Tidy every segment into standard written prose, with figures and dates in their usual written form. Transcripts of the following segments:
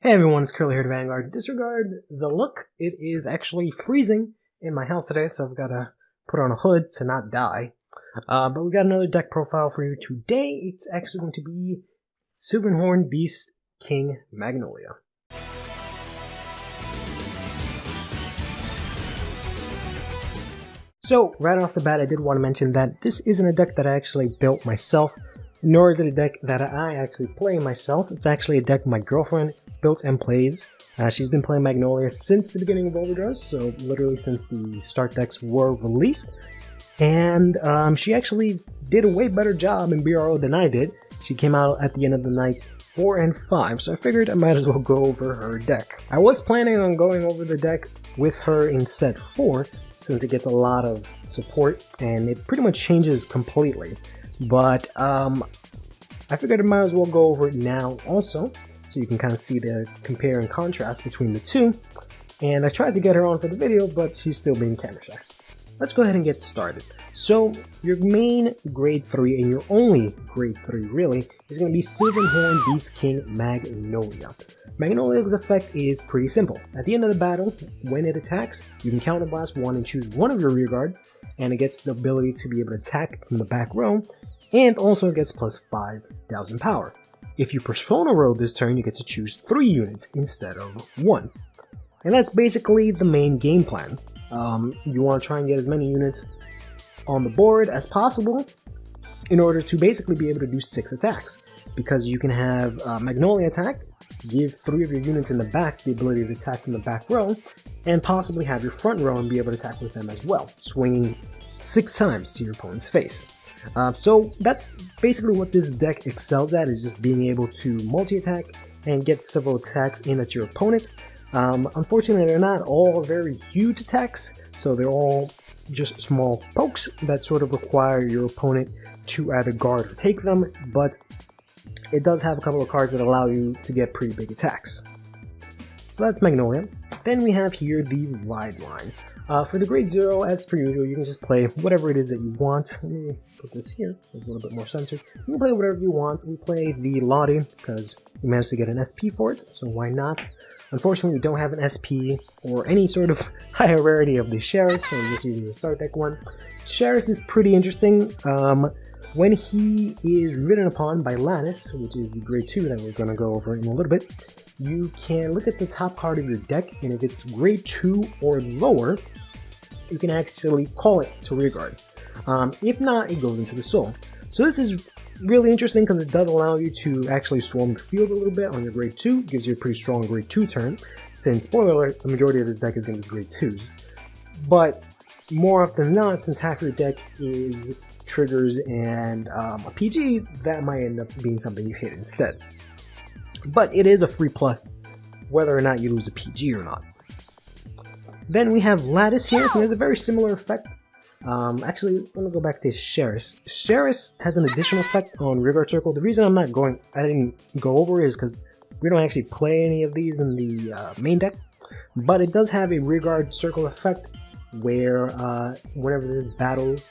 Hey everyone, it's CurlyHairedVanguard. Disregard the look. It is actually freezing in my house today, so I've got to put on a hood to not die. But we got another deck profile for you today. It's actually going to be Sylvan Horned Beast King Magnolia. So, right off the bat, I did want to mention that this isn't a deck that I actually built myself, nor is it a deck that I actually play myself. It's actually a deck my girlfriend built and plays. She's been playing Magnolia since the beginning of overDress, so literally since the start decks were released. And she actually did a way better job in Baro than I did. She came out at the end of the night 4 and 5, so I figured I might as well go over her deck. I was planning on going over the deck with her in set 4, since it gets a lot of support and it pretty much changes completely. But I figured I might as well go over it now also, so you can kind of see the compare and contrast between the two. And I tried to get her on for the video, but she's still being camera shy. Let's go ahead and get started. So your main grade 3 and your only grade 3 really is going to be Sylvan Horned Beast King Magnolia. Magnolia's effect is pretty simple. At the end of the battle, when it attacks, you can counterblast one and choose one of your rear guards, and it gets the ability to be able to attack from the back row, and also gets plus 5,000 power. If you persona roll this turn, you get to choose 3 units instead of 1. And that's basically the main game plan. You want to try and get as many units on the board as possible in order to basically be able to do 6 attacks. Because you can have Magnolia attack, give 3 of your units in the back the ability to attack from the back row, and possibly have your front row and be able to attack with them as well, swinging 6 times to your opponent's face. So that's basically what this deck excels at, is just being able to multi-attack and get several attacks in at your opponent. Unfortunately, they're not all very huge attacks, so they're all just small pokes that sort of require your opponent to either guard or take them, but it does have a couple of cards that allow you to get pretty big attacks. So that's Magnolia. Then we have here the Ride line. For the grade 0, as per usual, you can just play whatever it is that you want. Let me put this here, it's a little bit more censored. You can play whatever you want. We play the Lottie because we managed to get an SP for it, so why not? Unfortunately, we don't have an SP or any sort of higher rarity of the Sheriff, so I'm just using the start deck one. Sheriff is pretty interesting. When he is ridden upon by Lattice, which is the grade 2 that we're going to go over in a little bit, you can look at the top card of your deck, and if it's grade 2 or lower, you can actually call it to rearguard. If not, it goes into the soul. So this is really interesting because it does allow you to actually swarm the field a little bit on your grade 2. It gives you a pretty strong grade 2 turn, since, spoiler alert, the majority of this deck is going to be grade 2s. But more often than not, since half your deck is triggers and a PG, that might end up being something you hit instead. But it is a free plus whether or not you lose a PG or not. Then we have Lattice here, who has a very similar effect. Actually, I'm going to go back to Sheriff. Sheriff has an additional effect on Rearguard Circle. The reason I didn't go over it is because we don't actually play any of these in the main deck. But it does have a Rearguard Circle effect where whenever there's battles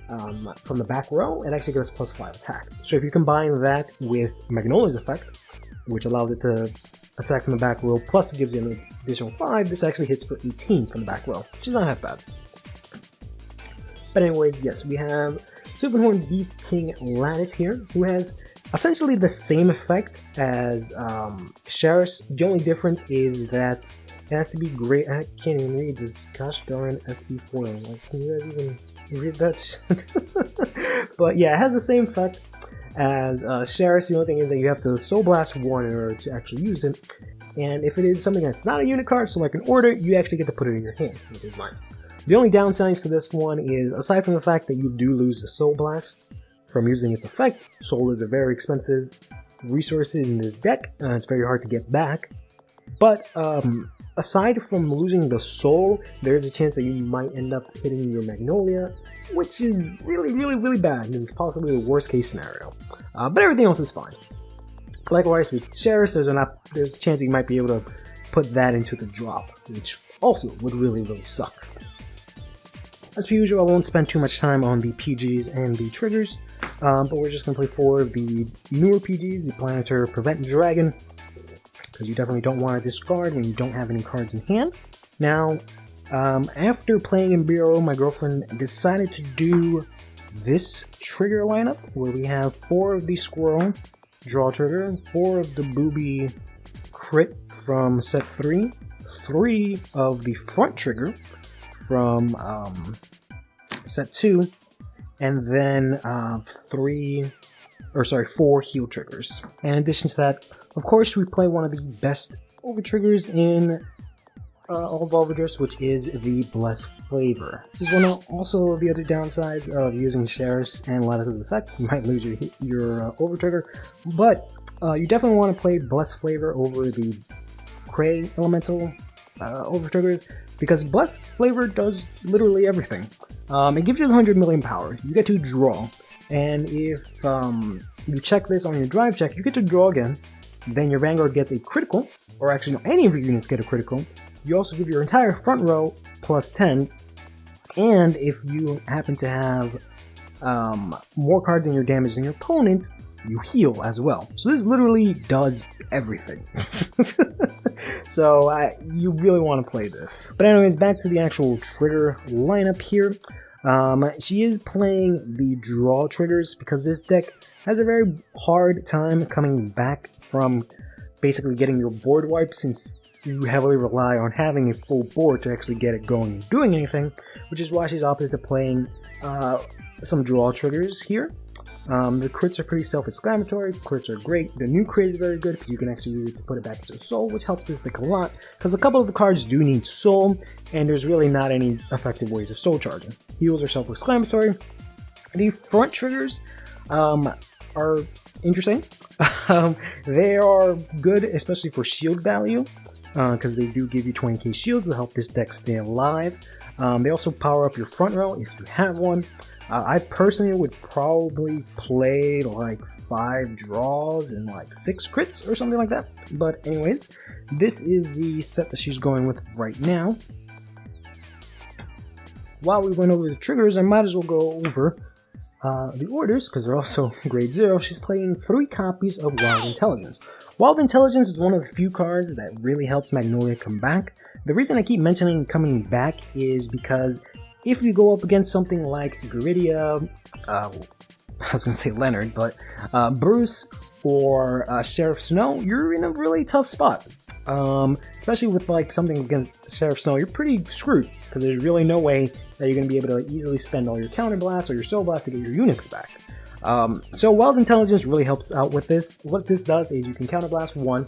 from the back row, it actually gives plus 5 attack. So if you combine that with Magnolia's effect, which allows it to attack from the back row, plus it gives you an additional 5, this actually hits for 18 from the back row, which is not half bad. But anyways, yes, we have Sylvan Horned Beast King Lattice here, who has essentially the same effect as Sheriff. The only difference is that it has to be great. I can't even read this gosh darn SP foil. Like, can you guys even read that? But yeah, it has the same effect as Sheriff. The only thing is that you have to Soul Blast 1 in order to actually use it. And if it is something that's not a unit card, so like an order, you actually get to put it in your hand, which is nice. The only downsides to this one is, aside from the fact that you do lose the Soul Blast from using its effect, Soul is a very expensive resource in this deck, it's very hard to get back. But aside from losing the Soul, there's a chance that you might end up hitting your Magnolia, which is really bad, and it's possibly the worst case scenario. But everything else is fine. Likewise with Sheriff, there's a chance you might be able to put that into the drop, which also would really suck. As per usual, I won't spend too much time on the PGs and the triggers, but we're just going to play 4 of the newer PGs, the Planetary Prevent Dragon, because you definitely don't want to discard when you don't have any cards in hand. Now, after playing in Baro, my girlfriend decided to do this trigger lineup, where we have 4 of the Squirrel draw trigger, 4 of the Booby crit from set 3, 3 of the front trigger from set 2, and then 4 heal triggers. And in addition to that, of course, we play one of the best over triggers in all of overdress, which is the Blessed Flavor. This is one of also the other downsides of using Sheriff's and Lattice's effect. You might lose your over trigger, but you definitely want to play Blessed Flavor over the Cray Elemental over triggers, because Blessed Flavor does literally everything. It gives you the 100 million power. You get to draw, and if you check this on your drive check, you get to draw again. Then your Vanguard gets a critical, or actually no, any of your units get a critical. You also give your entire front row plus 10, and if you happen to have more cards in your damage than your opponent, you heal as well. So this literally does everything. So you really want to play this. But anyways, back to the actual trigger lineup here. She is playing the draw triggers because this deck has a very hard time coming back from basically getting your board wiped, since you heavily rely on having a full board to actually get it going and doing anything, which is why she's opted to playing some draw triggers here. The crits are pretty self-explanatory. Crits are great. The new crit is very good because you can actually use it to put it back into soul, which helps this deck a lot, because a couple of the cards do need soul, and there's really not any effective ways of soul charging. Heals are self-explanatory. The front triggers are interesting. They are good, especially for shield value, because they do give you 20k shield to help this deck stay alive. They also power up your front row if you have one. I personally would probably play like 5 draws and like 6 crits or something like that. But anyways, this is the set that she's going with right now. While we went over the triggers, I might as well go over the orders, because they're also grade 0. She's playing 3 copies of Wild Intelligence. Wild Intelligence is one of the few cards that really helps Magnolia come back. The reason I keep mentioning coming back is because if you go up against something like Garidia, I was going to say Leonard, but Bruce or Sheriff Snow, you're in a really tough spot. Especially with like something against Sheriff Snow, you're pretty screwed, because there's really no way that you're going to be able to easily spend all your Counter Blast or your Soul Blast to get your units back. So Wild Intelligence really helps out with this. What this does is you can Counter Blast 1,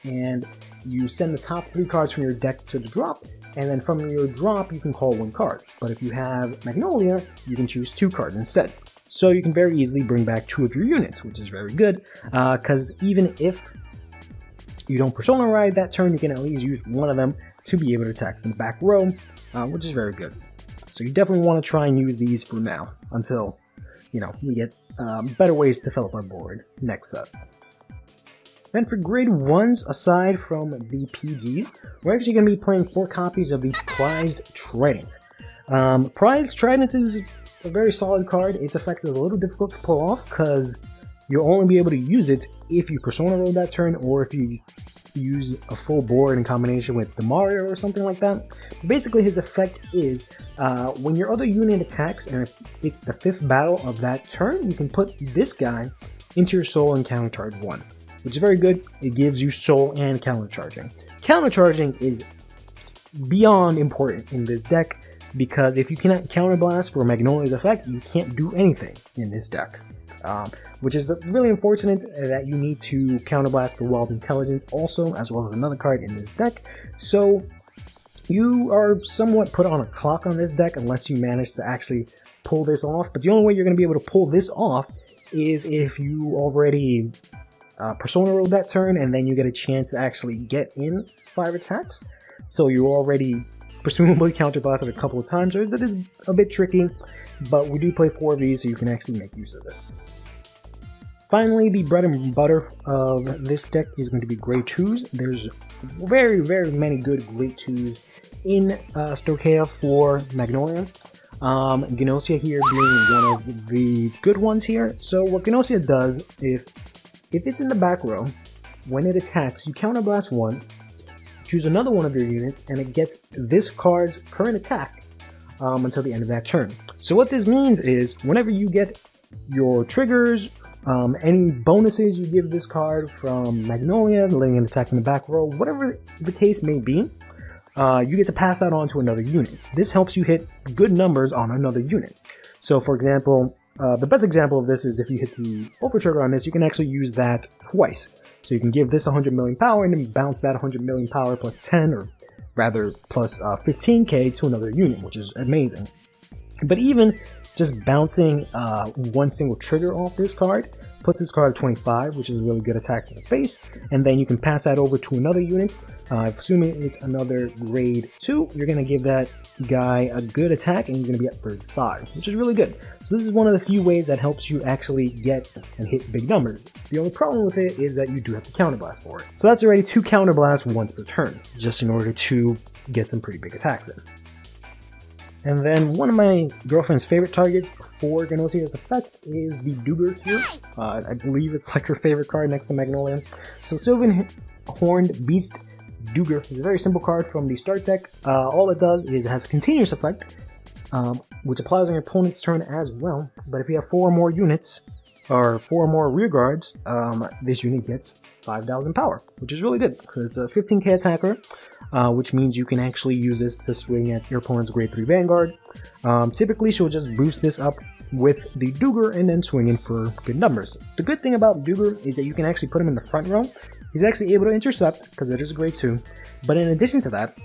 and you send the top 3 cards from your deck to the drop, and then from your drop you can call 1 card. But if you have Magnolia, you can choose 2 cards instead. So you can very easily bring back 2 of your units, which is very good, because even if you don't Persona Ride that turn, you can at least use 1 of them to be able to attack from the back row, which is very good. So you definitely want to try and use these for now, until, you know, we get better ways to fill up our board next set. Then for grade 1s, aside from the PGs, we're actually going to be playing 4 copies of the Prized Trident. Prized Trident is a very solid card. Its effect is a little difficult to pull off, because you'll only be able to use it if you Persona Roll that turn, or if you use a full board in combination with the Mario or something like that. Basically, his effect is when your other unit attacks and it's the 5th battle of that turn, you can put this guy into your soul and countercharge 1, which is very good. It gives you soul and countercharging. Countercharging is beyond important in this deck, because if you cannot counterblast for Magnolia's effect, you can't do anything in this deck. Which is really unfortunate that you need to counterblast for Wild Intelligence also, as well as another card in this deck. So you are somewhat put on a clock on this deck unless you manage to actually pull this off. But the only way you're going to be able to pull this off is if you already Persona Roll that turn, and then you get a chance to actually get in 5 attacks. So you already presumably counterblasted a couple of times, so that is a bit tricky, but we do play 4 of these, so you can actually make use of it. Finally, the bread and butter of this deck is going to be grade 2s. There's very, very many good grade 2s in Stochea for Magnolia. Gnosia here being one of the good ones here. So what Gnosia does, if it's in the back row when it attacks, you counterblast 1, choose another one of your units, and it gets this card's current attack until the end of that turn. So what this means is whenever you get your triggers, any bonuses you give this card from Magnolia, letting it attack in the back row, whatever the case may be, you get to pass that on to another unit. This helps you hit good numbers on another unit. So for example, the best example of this is if you hit the over trigger on this, you can actually use that twice. So you can give this 100 million power and then bounce that 100 million power plus 10, or rather plus 15k to another unit, which is amazing. But even just bouncing one single trigger off this card puts this card at 25, which is a really good attack to the face, and then you can pass that over to another unit. Assuming it's another grade 2, you're going to give that guy a good attack and he's going to be at 35, which is really good. So this is one of the few ways that helps you actually get and hit big numbers. The only problem with it is that you do have to counterblast for it. So that's already 2 counterblasts once per turn, just in order to get some pretty big attacks in. And then one of my girlfriend's favorite targets for Ganosia's effect is the Duger here. I believe it's like her favorite card next to Magnolia. So Sylvan Horned Beast Duger is a very simple card from the start deck. All it does is it has a continuous effect, which applies on your opponent's turn as well. But if you have 4 more units, or 4 more rear guards, this unit gets 5,000 power, which is really good because it's a 15k attacker, which means you can actually use this to swing at your opponent's grade 3 Vanguard. Typically, she'll just boost this up with the Duger and then swing in for good numbers. The good thing about Duger is that you can actually put him in the front row. He's actually able to intercept because it is a grade 2. But in addition to that,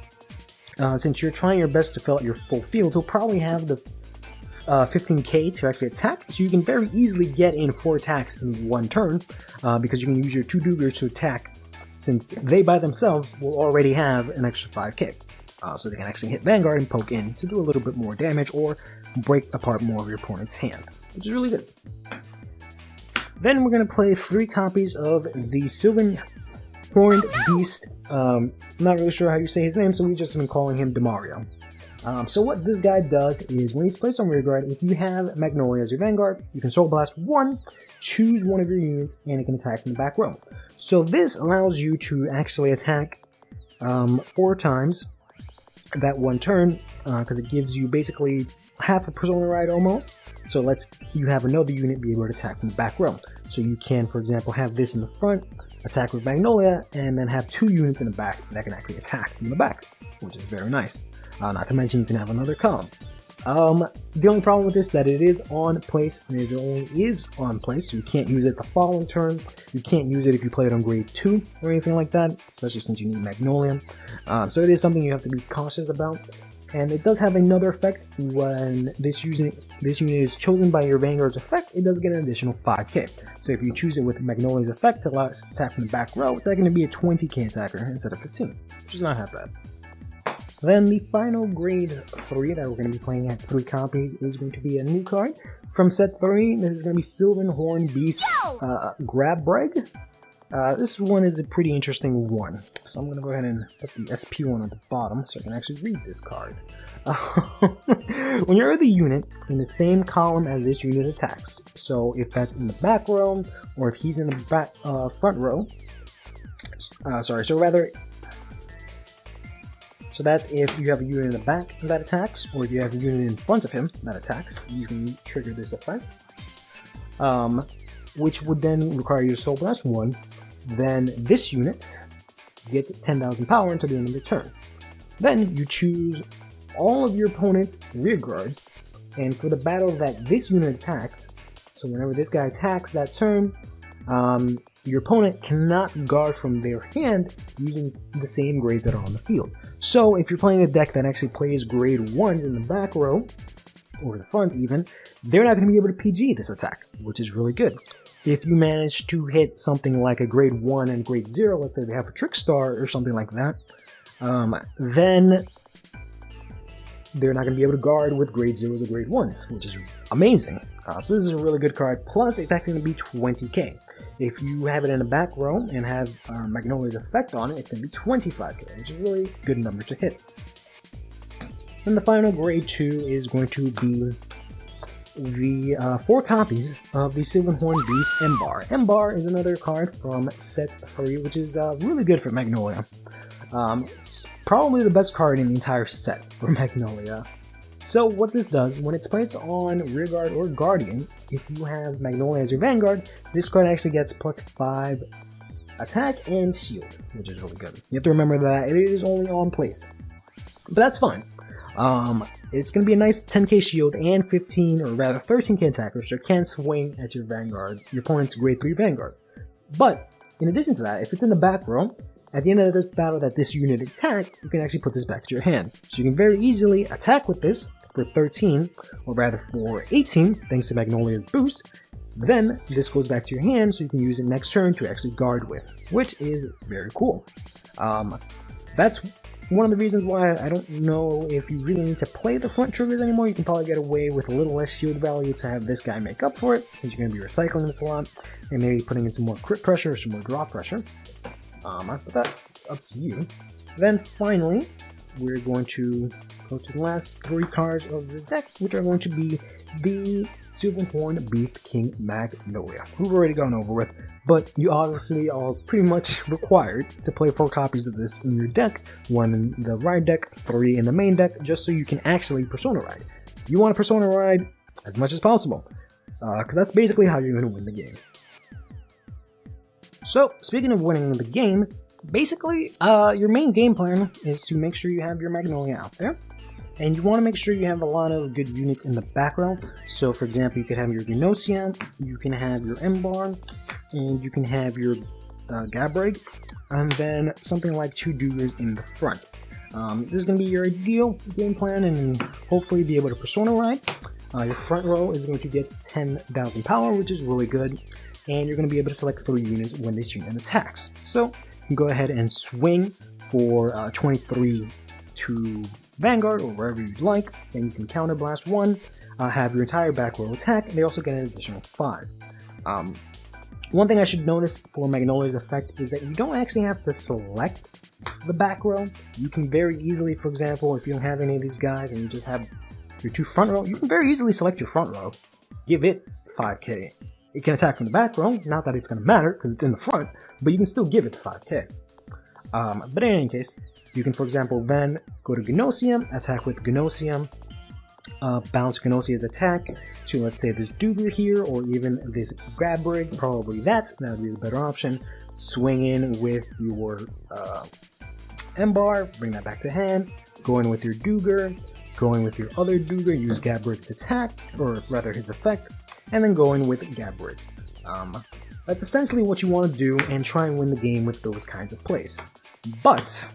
since you're trying your best to fill out your full field, he'll probably have the 15k to actually attack, so you can very easily get in 4 attacks in one turn because you can use your 2 Dugers to attack, since they by themselves will already have an extra 5k. So they can actually hit Vanguard and poke in to do a little bit more damage or break apart more of your opponent's hand, which is really good. Then we're going to play 3 copies of the Sylvan Horned Beast. I'm not really sure how you say his name, so we've just been calling him Demario. So what this guy does is when he's placed on rear guard, if you have Magnolia as your Vanguard, you can Soul Blast 1, choose one of your units, and it can attack from the back row. So this allows you to actually attack 4 times that one turn, because it gives you basically half a Persona Ride almost. So it lets you have another unit be able to attack from the back row. So you can, for example, have this in the front, attack with Magnolia, and then have 2 units in the back that can actually attack from the back, which is very nice. Not to mention you can have another column. The only problem with this is that it is on place, and it only is on place, so you can't use it the following turn. You can't use it if you play it on grade 2 or anything like that, especially since you need Magnolia. So it is something you have to be cautious about. And it does have another effect. When this unit is chosen by your Vanguard's effect, it does get an additional 5k. So if you choose it with Magnolia's effect to allow it to attack from the back row, it's going to be a 20k attacker instead of 15, which is not half bad. Then the final grade 3 that we're going to be playing at 3 copies is going to be a new card from set 3. This is going to be Sylvan Horned Beast Grabreg. This one is a pretty interesting one, so I'm going to go ahead and put the SP one at the bottom so I can actually read this card. When you're the unit in the same column as this unit attacks, so if that's in the back row or if he's in the back front row, so that's if you have a unit in the back that attacks, or if you have a unit in front of him that attacks, you can trigger this effect, which would then require you to Soul Blast 1. Then this unit gets 10,000 power until the end of the turn. Then you choose all of your opponent's rear guards, and for the battle that this unit attacked, so whenever this guy attacks that turn, your opponent cannot guard from their hand using the same grades that are on the field. So if you're playing a deck that actually plays grade 1s in the back row, or the front even, they're not going to be able to PG this attack, which is really good. If you manage to hit something like a grade 1 and grade 0, let's say they have a Trick Star or something like that, then they're not going to be able to guard with grade 0s or grade 1s, which is amazing. So this is a really good card, plus it's actually going to be 20k. If you have it in the back row and have Magnolia's effect on it, it's going to be 25k, which is a really good number to hit. And the final grade 2 is going to be the 4 copies of the Sylvan Horned Beast Embar. Embar is another card from set 3, which is really good for Magnolia. Probably the best card in the entire set for Magnolia. So what this does, when it's placed on Rearguard or Guardian, if you have Magnolia as your Vanguard, this card actually gets +5 attack and shield, which is really good. You have to remember that it is only on place, but that's fine. It's going to be a nice 10k shield and 15, or rather 13k attacker, so it can swing at your Vanguard, your opponent's grade 3 Vanguard. But in addition to that, if it's in the back row, at the end of this battle that this unit attacked, you can actually put this back to your hand. So you can very easily attack with this for 13, or rather for 18, thanks to Magnolia's boost. Then this goes back to your hand, so you can use it next turn to actually guard with, which is very cool. That's one of the reasons why I don't know if you really need to play the front triggers anymore. You can probably get away with a little less shield value to have this guy make up for it, since you're going to be recycling this a lot, and maybe putting in some more crit pressure or some more draw pressure. But that's up to you. Then finally, we're going to go to the last 3 cards of this deck, which are going to be the Sylvan Horned Beast King Magnolia, who we've already gone over with, but you obviously are pretty much required to play 4 copies of this in your deck, 1 in the ride deck, 3 in the main deck, just so you can actually Persona Ride. You want to Persona Ride as much as possible, because that's basically how you're going to win the game. So, speaking of winning the game, basically, your main game plan is to make sure you have your Magnolia out there, and you want to make sure you have a lot of good units in the background. So, for example, you could have your Gnosia, you can have your Embar, and you can have your Gabbrig, and then something like 2 Dugers in the front. This is going to be your ideal game plan, and hopefully be able to Persona Ride. Your front row is going to get 10,000 power, which is really good, and you're going to be able to select 3 units when they shoot and attacks. So, you can go ahead and swing for 23 to Vanguard or wherever you'd like, then you can counter blast 1, have your entire back row attack, and they also get an additional 5. One thing I should notice for Magnolia's effect is that you don't actually have to select the back row. You can very easily, for example, if you don't have any of these guys and you just have your 2 front row, you can very easily select your front row, give it 5k. It can attack from the back row, not that it's going to matter because it's in the front, but you can still give it 5k. But in any case, you can, for example, then go to Gnosia, attack with Gnosia, bounce Gnosia's attack to, let's say, this Duger here, or even this Gabbrig, probably that would be the better option. Swing in with your Embar, bring that back to hand, go in with your Duger, go in with your other Duger, use Gabbrig's attack, or rather his effect, and then go in with Gabbrig. That's essentially what you want to do, and try and win the game with those kinds of plays. But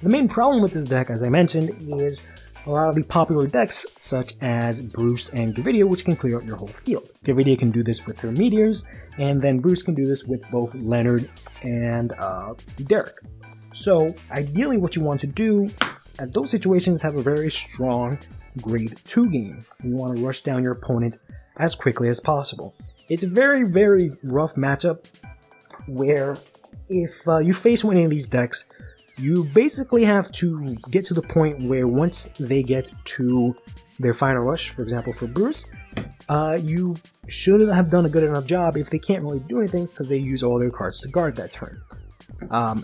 the main problem with this deck, as I mentioned, is a lot of the popular decks, such as Bruce and Gavidia, which can clear out your whole field. Gavidia can do this with her Meteors, and then Bruce can do this with both Leonard and Derek. So, ideally what you want to do at those situations is have a very strong grade 2 game. You want to rush down your opponent as quickly as possible. It's a very, very rough matchup where if you face one of these decks, you basically have to get to the point where once they get to their final rush, for example for Bruce, you should have done a good enough job if they can't really do anything because they use all their cards to guard that turn.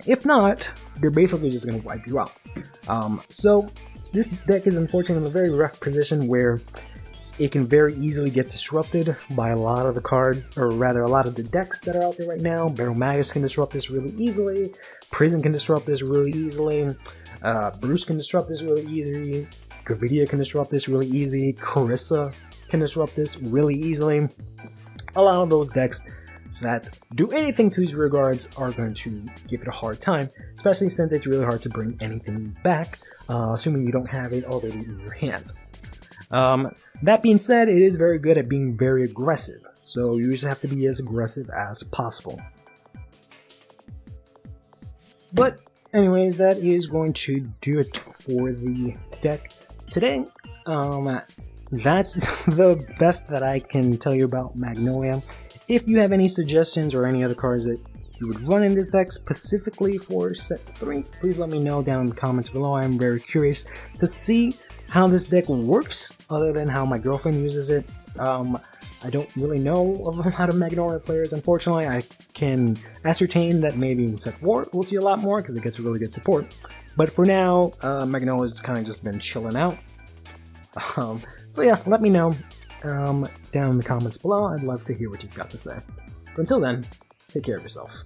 If not, they're basically just going to wipe you out. So this deck is unfortunately in a very rough position where it can very easily get disrupted by a lot of the cards, or rather a lot of the decks that are out there right now. Baromagnes can disrupt this really easily, Prison can disrupt this really easily, Bruce can disrupt this really easily, Gavidia can disrupt this really easy, Carissa can disrupt this really easily. A lot of those decks that do anything to these rear guards are going to give it a hard time, especially since it's really hard to bring anything back, assuming you don't have it already in your hand. That being said, it is very good at being very aggressive, so you just have to be as aggressive as possible. But anyways, that is going to do it for the deck today. That's the best that I can tell you about Magnolia. If you have any suggestions or any other cards that you would run in this deck specifically for set 3, please let me know down in the comments below. I'm very curious to see how this deck works, other than how my girlfriend uses it. I don't really know of a lot of Magnolia players, unfortunately. I can ascertain that maybe in set 4 we'll see a lot more because it gets really good support. But for now, Magnolia's kind of just been chilling out. So yeah, let me know down in the comments below. I'd love to hear what you've got to say. But until then, take care of yourself.